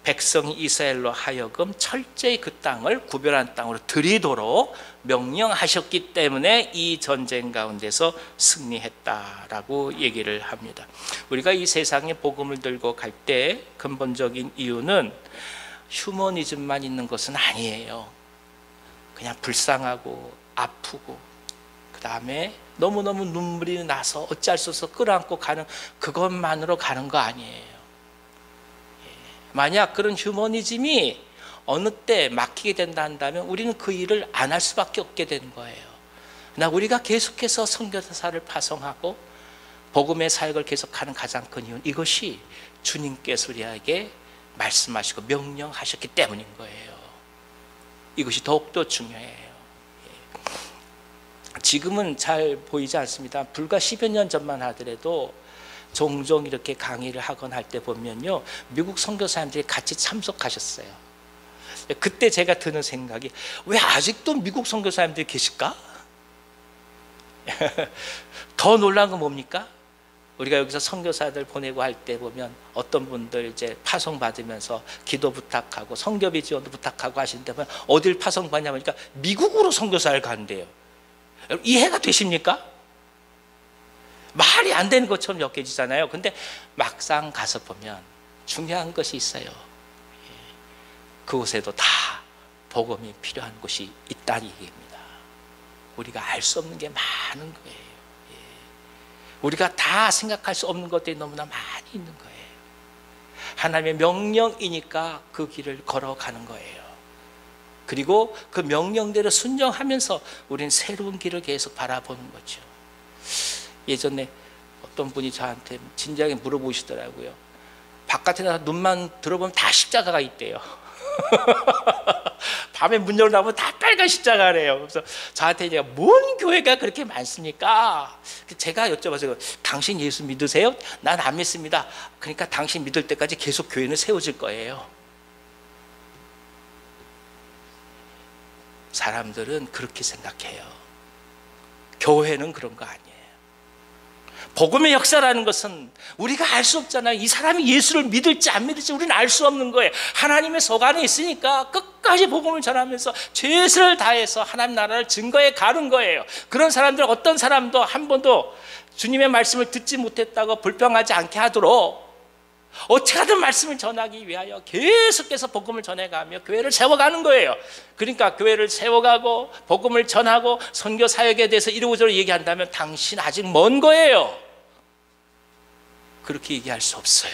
백성이 이스라엘로 하여금 철저히 그 땅을 구별한 땅으로 들이도록 명령하셨기 때문에 이 전쟁 가운데서 승리했다라고 얘기를 합니다. 우리가 이 세상에 복음을 들고 갈 때 근본적인 이유는 휴머니즘만 있는 것은 아니에요. 그냥 불쌍하고 아프고 그 다음에 너무너무 눈물이 나서 어찌할 수 없어 끌어안고 가는 그것만으로 가는 거 아니에요. 만약 그런 휴머니즘이 어느 때 막히게 된다 한다면 우리는 그 일을 안 할 수밖에 없게 되는 거예요. 그러나 우리가 계속해서 선교사를 파송하고 복음의 사역을 계속하는 가장 큰 이유는 이것이 주님께서 우리에게 말씀하시고 명령하셨기 때문인 거예요. 이것이 더욱더 중요해요. 지금은 잘 보이지 않습니다. 불과 10여 년 전만 하더라도 종종 이렇게 강의를 하거나 할 때 보면요, 미국 선교사님들이 같이 참석하셨어요. 그때 제가 드는 생각이 왜 아직도 미국 선교사님들이 계실까? 더 놀라운 건 뭡니까? 우리가 여기서 선교사들 보내고 할 때 보면 어떤 분들 이제 파송 받으면서 기도 부탁하고 선교비 지원도 부탁하고 하시는데 보면 어딜 파송 받냐면 그러니까 미국으로 선교사를 간대요. 이해가 되십니까? 말이 안 되는 것처럼 여겨지잖아요. 근데 막상 가서 보면 중요한 것이 있어요. 그곳에도 다 복음이 필요한 곳이 있다는 얘기입니다. 우리가 알 수 없는 게 많은 거예요. 우리가 다 생각할 수 없는 것들이 너무나 많이 있는 거예요. 하나님의 명령이니까 그 길을 걸어가는 거예요. 그리고 그 명령대로 순종하면서 우리는 새로운 길을 계속 바라보는 거죠. 예전에 어떤 분이 저한테 진지하게 물어보시더라고요. 바깥에 나서 눈만 들어보면 다 십자가가 있대요. 밤에 문 열어나면 다 빨간 십자가래요. 그래서 저한테 이제 뭔 교회가 그렇게 많습니까? 제가 여쭤봐서 당신 예수 믿으세요? 난 안 믿습니다. 그러니까 당신 믿을 때까지 계속 교회는 세워질 거예요. 사람들은 그렇게 생각해요. 교회는 그런 거 아니에요. 복음의 역사라는 것은 우리가 알 수 없잖아요. 이 사람이 예수를 믿을지 안 믿을지 우리는 알 수 없는 거예요. 하나님의 속 안에 있으니까 끝까지 복음을 전하면서 최선을 다해서 하나님 나라를 증거해 가는 거예요. 그런 사람들 어떤 사람도 한 번도 주님의 말씀을 듣지 못했다고 불평하지 않게 하도록 어떻게 하든 말씀을 전하기 위하여 계속해서 복음을 전해가며 교회를 세워가는 거예요. 그러니까 교회를 세워가고 복음을 전하고 선교 사역에 대해서 이러고저러 얘기한다면 당신 아직 먼 거예요. 그렇게 얘기할 수 없어요.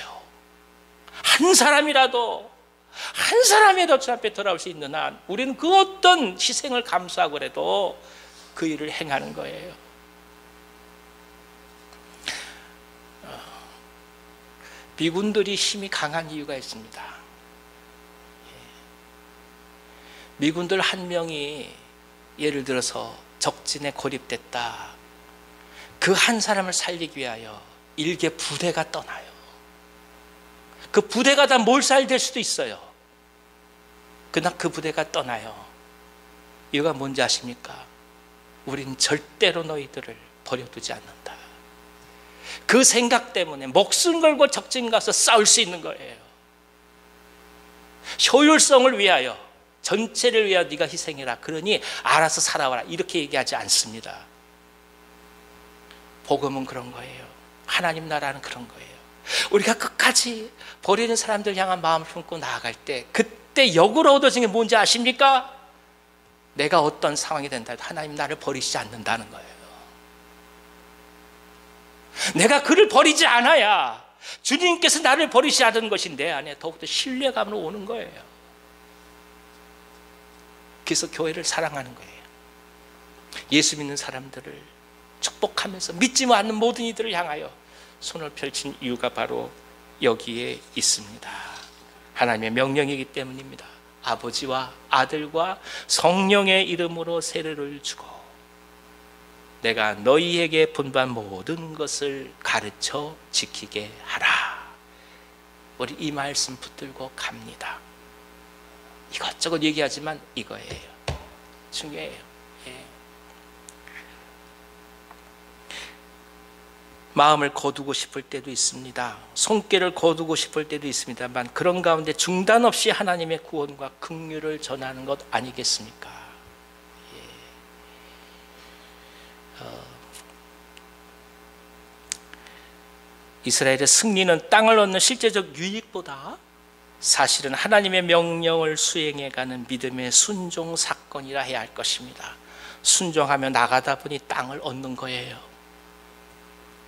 한 사람이라도 주 앞에 돌아올 수 있는 한 우리는 그 어떤 희생을 감수하고 그래도 그 일을 행하는 거예요. 미군들이 힘이 강한 이유가 있습니다. 미군들 한 명이 예를 들어서 적진에 고립됐다. 그 한 사람을 살리기 위하여 일개 부대가 떠나요. 그 부대가 다 몰살될 수도 있어요. 그러나 그 부대가 떠나요. 이유가 뭔지 아십니까? 우린 절대로 너희들을 버려두지 않는다. 그 생각 때문에 목숨 걸고 적진 가서 싸울 수 있는 거예요. 효율성을 위하여, 전체를 위하여 네가 희생해라. 그러니 알아서 살아와라. 이렇게 얘기하지 않습니다. 복음은 그런 거예요. 하나님 나라는 그런 거예요. 우리가 끝까지 버리는 사람들 향한 마음을 품고 나아갈 때 그때 역으로 얻어진 게 뭔지 아십니까? 내가 어떤 상황이 된다 해도 하나님 나를 버리시지 않는다는 거예요. 내가 그를 버리지 않아야 주님께서 나를 버리시지 않은 것이 내 안에 더욱더 신뢰감으로 오는 거예요. 그래서 교회를 사랑하는 거예요. 예수 믿는 사람들을 축복하면서 믿지 않는 모든 이들을 향하여 손을 펼친 이유가 바로 여기에 있습니다. 하나님의 명령이기 때문입니다. 아버지와 아들과 성령의 이름으로 세례를 주고 내가 너희에게 분부한 모든 것을 가르쳐 지키게 하라. 우리 이 말씀 붙들고 갑니다. 이것저것 얘기하지만 이거예요. 중요해요. 마음을 거두고 싶을 때도 있습니다. 손길을 거두고 싶을 때도 있습니다만 그런 가운데 중단 없이 하나님의 구원과 긍휼을 전하는 것 아니겠습니까? 이스라엘의 승리는 땅을 얻는 실제적 유익보다 사실은 하나님의 명령을 수행해가는 믿음의 순종 사건이라 해야 할 것입니다. 순종하며 나가다 보니 땅을 얻는 거예요.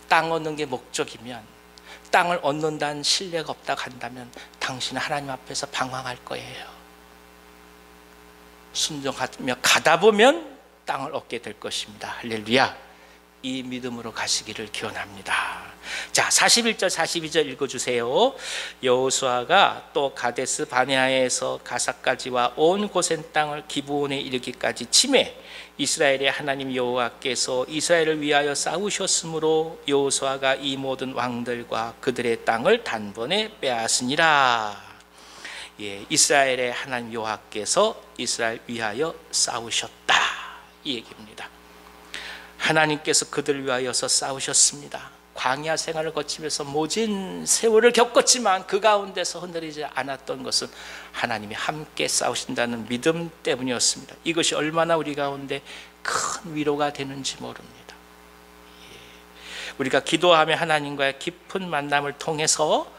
땅 얻는 게 목적이면, 땅을 얻는다는 신뢰가 없다고 한다면 당신은 하나님 앞에서 방황할 거예요. 순종하며 가다 보면 땅을 얻게 될 것입니다. 할렐루야. 이 믿음으로 가시기를 기원합니다. 자, 41절 42절 읽어주세요. 여호수아가 또 가데스 바네아에서 가사까지와 온 고센 땅을 기브온에 이르기까지 치매 이스라엘의 하나님 여호와께서 이스라엘을 위하여 싸우셨으므로 여호수아가 이 모든 왕들과 그들의 땅을 단번에 빼앗으니라. 이스라엘의 하나님 여호와께서 이스라엘 위하여 싸우셨다, 이 얘기입니다. 하나님께서 그들을 위하여서 싸우셨습니다. 광야 생활을 거치면서 모진 세월을 겪었지만 그 가운데서 흔들리지 않았던 것은 하나님이 함께 싸우신다는 믿음 때문이었습니다. 이것이 얼마나 우리 가운데 큰 위로가 되는지 모릅니다. 우리가 기도하며 하나님과의 깊은 만남을 통해서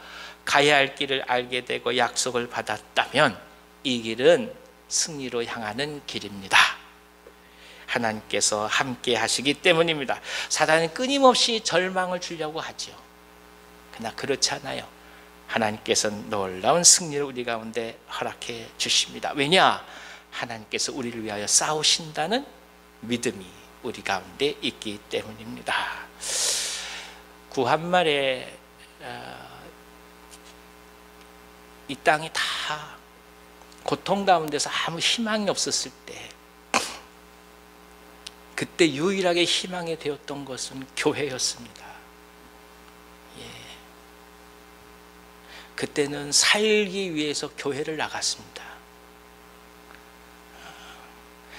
가야 할 길을 알게 되고 약속을 받았다면 이 길은 승리로 향하는 길입니다. 하나님께서 함께 하시기 때문입니다. 사단은 끊임없이 절망을 주려고 하죠. 그러나 그렇지 않아요. 하나님께서는 놀라운 승리를 우리 가운데 허락해 주십니다. 왜냐? 하나님께서 우리를 위하여 싸우신다는 믿음이 우리 가운데 있기 때문입니다. 구한말에 이 땅이 다 고통 가운데서 아무 희망이 없었을 때, 그때 유일하게 희망이 되었던 것은 교회였습니다. 그때는 살기 위해서 교회를 나갔습니다.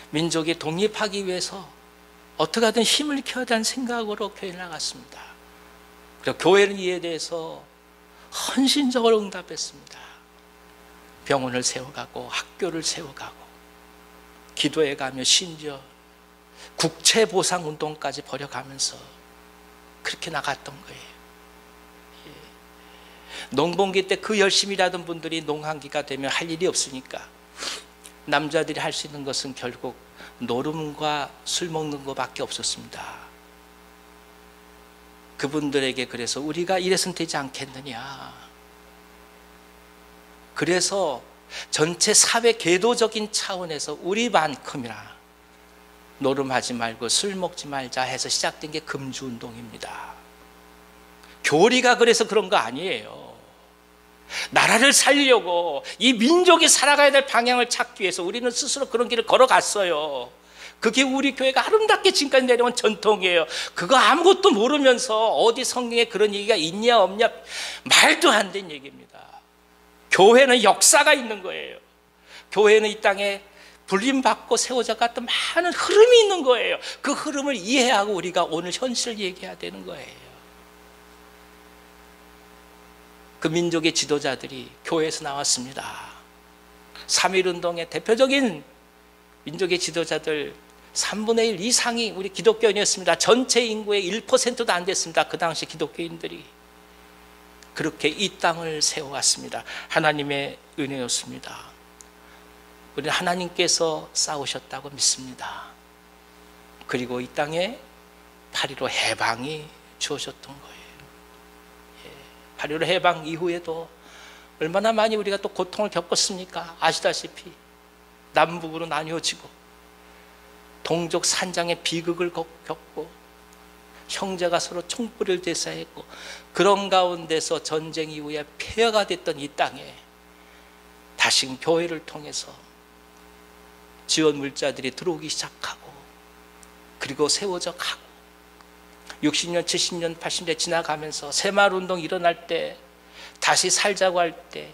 민족이 독립하기 위해서 어떻게 하든 힘을 키워야 한다는 생각으로 교회를 나갔습니다. 그리고 교회는 이에 대해서 헌신적으로 응답했습니다. 병원을 세워가고 학교를 세워가고 기도해 가며 심지어 국채보상운동까지 벌여가면서 그렇게 나갔던 거예요. 농번기 때 그 열심히 일하던 분들이 농한기가 되면 할 일이 없으니까 남자들이 할 수 있는 것은 결국 노름과 술 먹는 것밖에 없었습니다. 그분들에게 그래서 우리가 이래서는 되지 않겠느냐, 그래서 전체 사회 계도적인 차원에서 우리만큼이나 노름하지 말고 술 먹지 말자 해서 시작된 게 금주운동입니다. 교리가 그래서 그런 거 아니에요. 나라를 살리려고, 이 민족이 살아가야 될 방향을 찾기 위해서 우리는 스스로 그런 길을 걸어갔어요. 그게 우리 교회가 아름답게 지금까지 내려온 전통이에요. 그거 아무것도 모르면서 어디 성경에 그런 얘기가 있냐 없냐, 말도 안 되는 얘기입니다. 교회는 역사가 있는 거예요. 교회는 이 땅에 불림받고 세워져 갔던 많은 흐름이 있는 거예요. 그 흐름을 이해하고 우리가 오늘 현실을 얘기해야 되는 거예요. 그 민족의 지도자들이 교회에서 나왔습니다. 3.1운동의 대표적인 민족의 지도자들 3분의 1 이상이 우리 기독교인이었습니다. 전체 인구의 1%도 안 됐습니다. 그 당시 기독교인들이. 그렇게 이 땅을 세워왔습니다. 하나님의 은혜였습니다. 우리는 하나님께서 싸우셨다고 믿습니다. 그리고 이 땅에 8.15 해방이 주어졌던 거예요. 8.15 해방 이후에도 얼마나 많이 우리가 또 고통을 겪었습니까? 아시다시피 남북으로 나뉘어지고 동족 산장의 비극을 겪고 형제가 서로 총불을 대사했고, 그런 가운데서 전쟁 이후에 폐허가 됐던 이 땅에 다시 교회를 통해서 지원 물자들이 들어오기 시작하고, 그리고 세워져 가고, 60년, 70년, 80년 지나가면서 새마을운동 일어날 때, 다시 살자고 할 때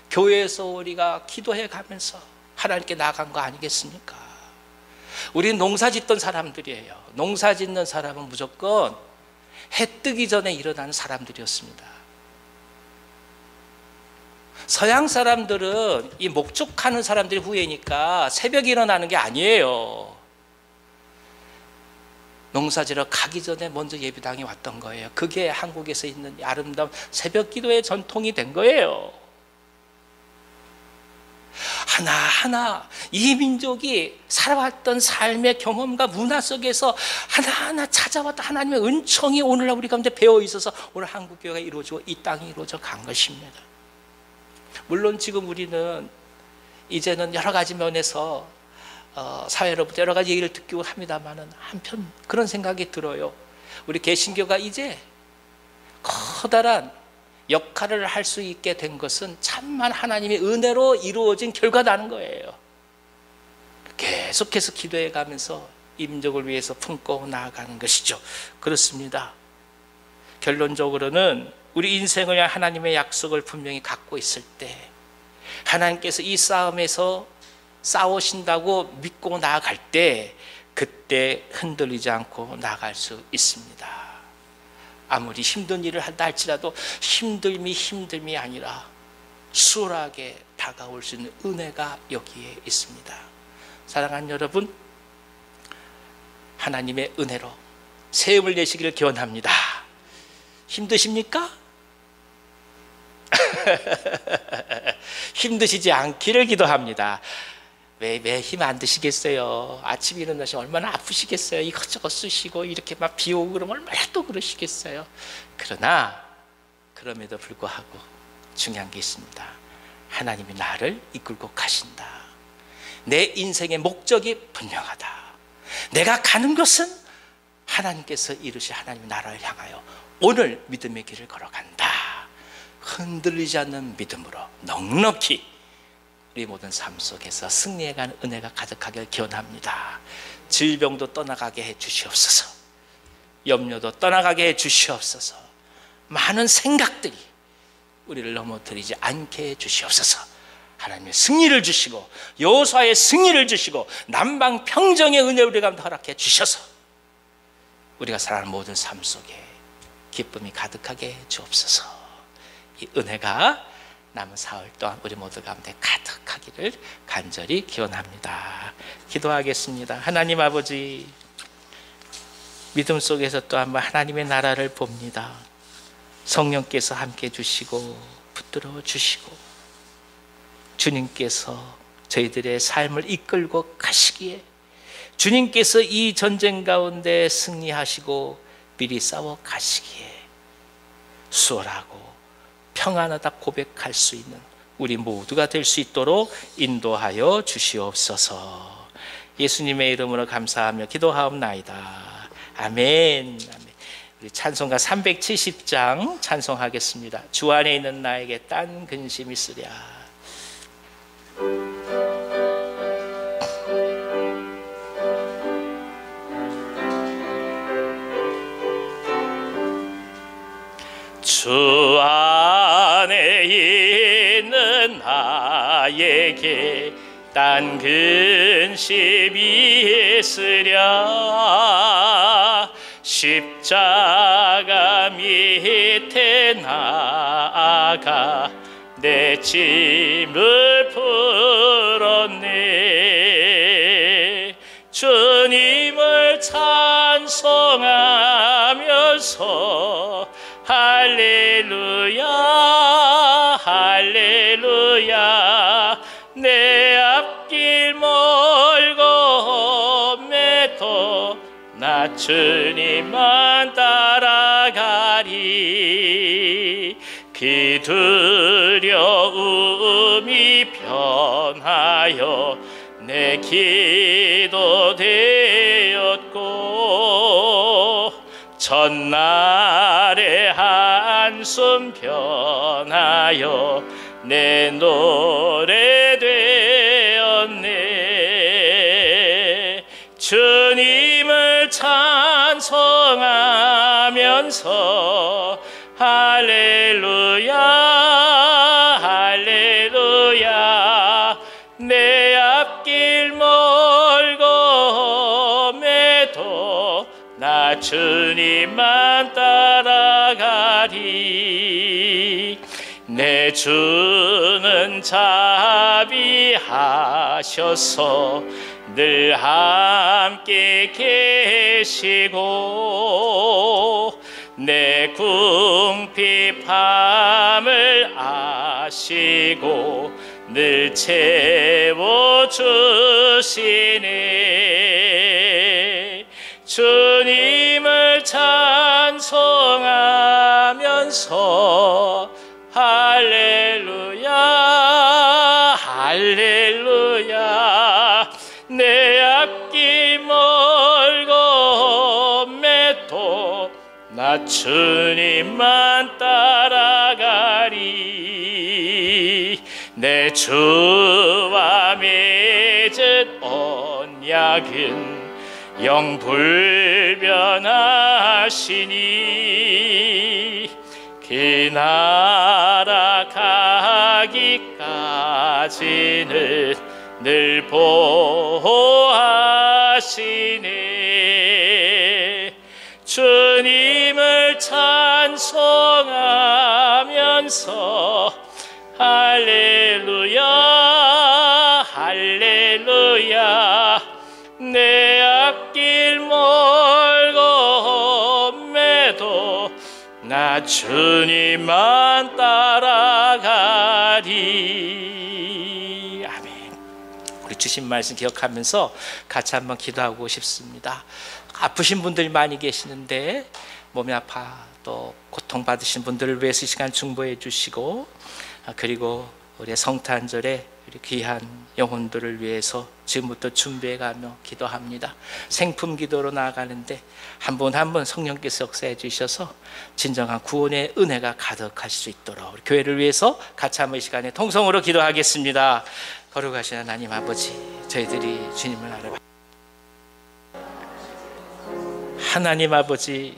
교회에서 우리가 기도해 가면서 하나님께 나아간 거 아니겠습니까? 우리는 농사 짓던 사람들이에요. 농사 짓는 사람은 무조건 해 뜨기 전에 일어나는 사람들이었습니다. 서양 사람들은 이 목축하는 사람들이 후예니까 새벽에 일어나는 게 아니에요. 농사지러 가기 전에 먼저 예배당에 왔던 거예요. 그게 한국에서 있는 아름다운 새벽 기도의 전통이 된 거예요. 하나하나 이 민족이 살아왔던 삶의 경험과 문화 속에서 하나하나 찾아왔던 하나님의 은총이 오늘날 우리 가운데 배어 있어서 오늘 한국교회가 이루어지고 이 땅이 이루어져 간 것입니다. 물론 지금 우리는 이제는 여러 가지 면에서 사회로부터 여러 가지 얘기를 듣기도 합니다만은, 한편 그런 생각이 들어요. 우리 개신교가 이제 커다란 역할을 할 수 있게 된 것은 참만 하나님의 은혜로 이루어진 결과라는 거예요. 계속해서 기도해 가면서 이 민족을 위해서 품고 나아가는 것이죠. 그렇습니다. 결론적으로는 우리 인생을 위한 하나님의 약속을 분명히 갖고 있을 때, 하나님께서 이 싸움에서 싸우신다고 믿고 나아갈 때, 그때 흔들리지 않고 나아갈 수 있습니다. 아무리 힘든 일을 한다 할지라도 힘듦이 아니라 수월하게 다가올 수 있는 은혜가 여기에 있습니다. 사랑하는 여러분, 하나님의 은혜로 새 힘을 내시기를 기원합니다. 힘드십니까? 힘드시지 않기를 기도합니다. 왜 힘 안 드시겠어요? 아침에 일어나시 얼마나 아프시겠어요? 이것저것 쓰시고 이렇게 막 비 오고 그러면 얼마나 또 그러시겠어요? 그러나 그럼에도 불구하고 중요한 게 있습니다. 하나님이 나를 이끌고 가신다. 내 인생의 목적이 분명하다. 내가 가는 것은 하나님께서 이루실 하나님의 나라를 향하여 오늘 믿음의 길을 걸어간다. 흔들리지 않는 믿음으로 넉넉히 우리 모든 삶 속에서 승리해가는 은혜가 가득하길 기원합니다. 질병도 떠나가게 해 주시옵소서. 염려도 떠나가게 해 주시옵소서. 많은 생각들이 우리를 넘어뜨리지 않게 해 주시옵소서. 하나님의 승리를 주시고 여호수아의 승리를 주시고 남방 평정의 은혜 우리가 허락해 주셔서 우리가 살아가는 모든 삶 속에 기쁨이 가득하게 해 주옵소서. 이 은혜가 남은 사흘 동안 우리 모두 가운데 가득하기를 간절히 기원합니다. 기도하겠습니다. 하나님 아버지, 믿음 속에서 또 한번 하나님의 나라를 봅니다. 성령께서 함께 주시고 붙들어 주시고 주님께서 저희들의 삶을 이끌고 가시기에 주님께서 이 전쟁 가운데 승리하시고 미리 싸워 가시기에 수월하고 평안하다 고백할 수 있는 우리 모두가 될 수 있도록 인도하여 주시옵소서. 예수님의 이름으로 감사하며 기도하옵나이다. 아멘. 아멘. 우리 찬송가 370장 찬송하겠습니다. 주 안에 있는 나에게 딴 근심이 있으랴. 주 안에 있는 나에게 딴 근심이 있으랴. 십자가 밑에 나아가 내 짐을 풀었네. 주님을 찬송하면서 할렐루야 할렐루야. 내 앞길 멀고 매도 나 주님만 따라가리. 그 두려움이 변하여 내 기도 되었고 전날의 한숨 변하여 내 노래 되었네. 주님을 찬송하면서 할렐루야 할렐루야. 내 앞길 멀고 매도 나 주님만 따라가리. 내 주는 자비하셔서 늘 함께 계시고 내 궁핍함을 아시고 늘 채워주시네. 주님을 찬송하면서 할렐루야 할렐루야. 내 앞길 멀고 매도 나 주님만 따라가리. 내 주와 맺은 언약은 영불변하시니 그 나라 가기까지는 늘 보호하시네. 주님을 찬송하면서 부르면서 할렐루야 할렐루야 내 앞길 멀고 매도 나 주님만 따라가리. 아멘. 우리 주신 말씀 기억하면서 같이 한번 기도하고 싶습니다. 아프신 분들이 많이 계시는데 몸이 아파 또 고통받으신 분들을 위해서 이 시간 중보해 주시고, 그리고 우리의 성탄절에 우리 귀한 영혼들을 위해서 지금부터 준비해가며 기도합니다. 생품 기도로 나아가는데 한 분 한 분 성령께서 역사해 주셔서 진정한 구원의 은혜가 가득할 수 있도록 우리 교회를 위해서 같이 한번 이 시간에 통성으로 기도하겠습니다. 거룩하신 하나님 아버지, 저희들이 주님을 알아봐 하나님 아버지,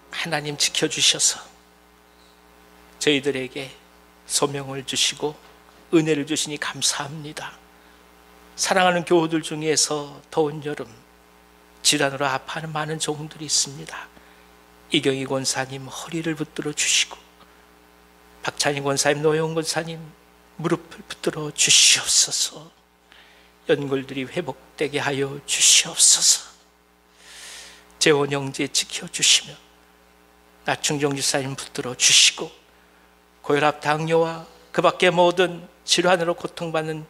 하나님 지켜주셔서 저희들에게 소명을 주시고 은혜를 주시니 감사합니다. 사랑하는 교우들 중에서 더운 여름 질환으로 아파하는 많은 종들이 있습니다. 이경희 권사님 허리를 붙들어 주시고, 박찬희 권사님, 노영 권사님 무릎을 붙들어 주시옵소서. 연골들이 회복되게 하여 주시옵소서. 재원 형제 지켜주시며 나충정 집사님 붙들어 주시고, 고혈압 당뇨와 그 밖에 모든 질환으로 고통받는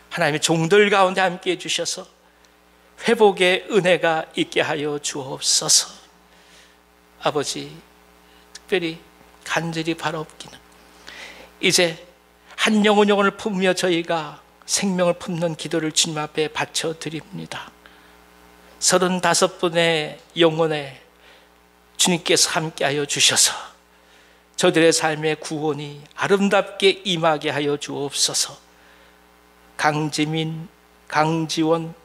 하나님의 종들 가운데 함께해 주셔서 회복의 은혜가 있게 하여 주옵소서. 아버지, 특별히 간절히 바라옵기는 이제 한 영혼을 품으며 저희가 생명을 품는 기도를 주님 앞에 바쳐드립니다. 35분의 영혼에 주님께서 함께하여 주셔서 저들의 삶의 구원이 아름답게 임하게 하여 주옵소서. 강지민, 강지원,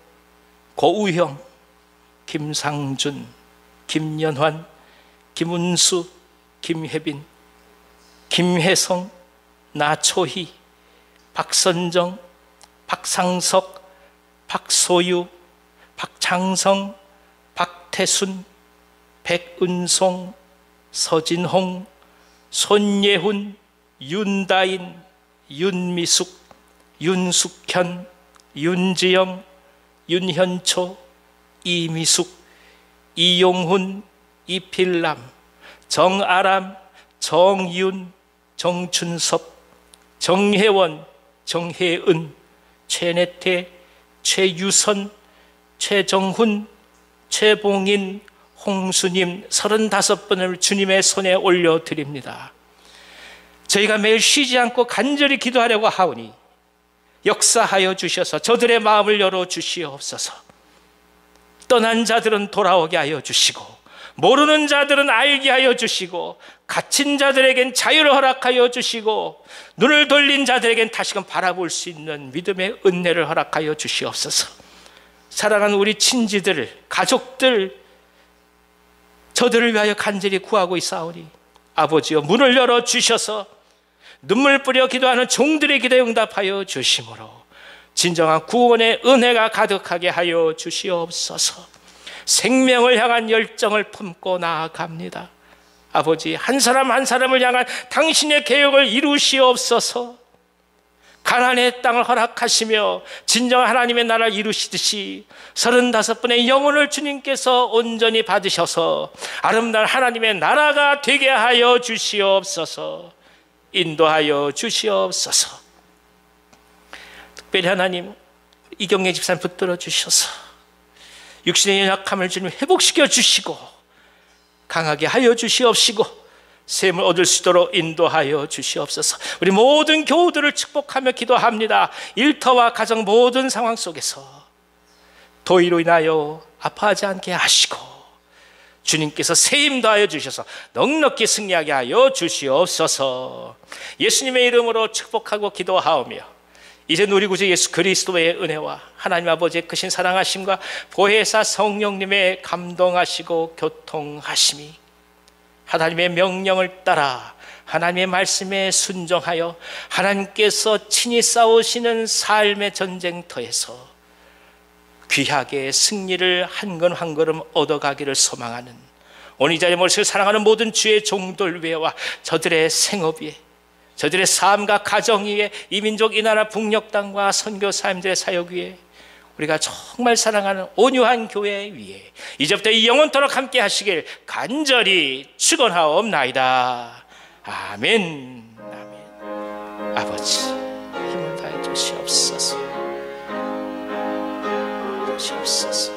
고우형, 김상준, 김연환, 김은수, 김혜빈, 김혜성, 나초희, 박선정, 박상석, 박소유, 박창성, 박태순, 백은송, 서진홍, 손예훈, 윤다인, 윤미숙, 윤숙현, 윤지영, 윤현초, 이미숙, 이용훈, 이필남, 정아람, 정윤, 정춘섭, 정혜원, 정혜은, 최내태, 최유선, 최정훈, 최봉인, 홍수님 35분을 주님의 손에 올려드립니다. 저희가 매일 쉬지 않고 간절히 기도하려고 하오니 역사하여 주셔서 저들의 마음을 열어주시옵소서. 떠난 자들은 돌아오게 하여 주시고, 모르는 자들은 알게 하여 주시고, 갇힌 자들에겐 자유를 허락하여 주시고, 눈을 돌린 자들에겐 다시금 바라볼 수 있는 믿음의 은혜를 허락하여 주시옵소서. 사랑하는 우리 친지들, 가족들, 저들을 위하여 간절히 구하고 있사오니 아버지여, 문을 열어주셔서 눈물 뿌려 기도하는 종들의 기도에 응답하여 주심으로 진정한 구원의 은혜가 가득하게 하여 주시옵소서. 생명을 향한 열정을 품고 나아갑니다. 아버지, 한 사람 한 사람을 향한 당신의 계획을 이루시옵소서. 가나안의 땅을 허락하시며 진정한 하나님의 나라를 이루시듯이 35분의 영혼을 주님께서 온전히 받으셔서 아름다운 하나님의 나라가 되게 하여 주시옵소서. 인도하여 주시옵소서. 특별히 하나님, 이경례 집사님 붙들어 주셔서 육신의 연약함을 주님 회복시켜 주시고 강하게 하여 주시옵시고 샘을 얻을 수 있도록 인도하여 주시옵소서. 우리 모든 교우들을 축복하며 기도합니다. 일터와 가정 모든 상황 속에서 도의로 인하여 아파하지 않게 하시고 주님께서 새 힘 더하여 주셔서 넉넉히 승리하게 하여 주시옵소서. 예수님의 이름으로 축복하고 기도하오며 이제 우리 구주 예수 그리스도의 은혜와 하나님 아버지의 크신 사랑하심과 보혜사 성령님의 감동하시고 교통하심이 하나님의 명령을 따라 하나님의 말씀에 순종하여 하나님께서 친히 싸우시는 삶의 전쟁터에서 귀하게 승리를 한 건 한 걸음 얻어가기를 소망하는 오늘 이 자리에 모시고 사랑하는 모든 주의 종들 위에와 저들의 생업 위에 저들의 삶과 가정 위에 이 민족 이 나라 북녘 땅과 선교사님들의 사역 위에 우리가 정말 사랑하는 온유한 교회 위에 이제부터 이 영원토록 함께 하시길 간절히 축원하옵나이다. 아멘. 아멘. 아버지 힘을 다해 주시옵소서. 주시옵소서.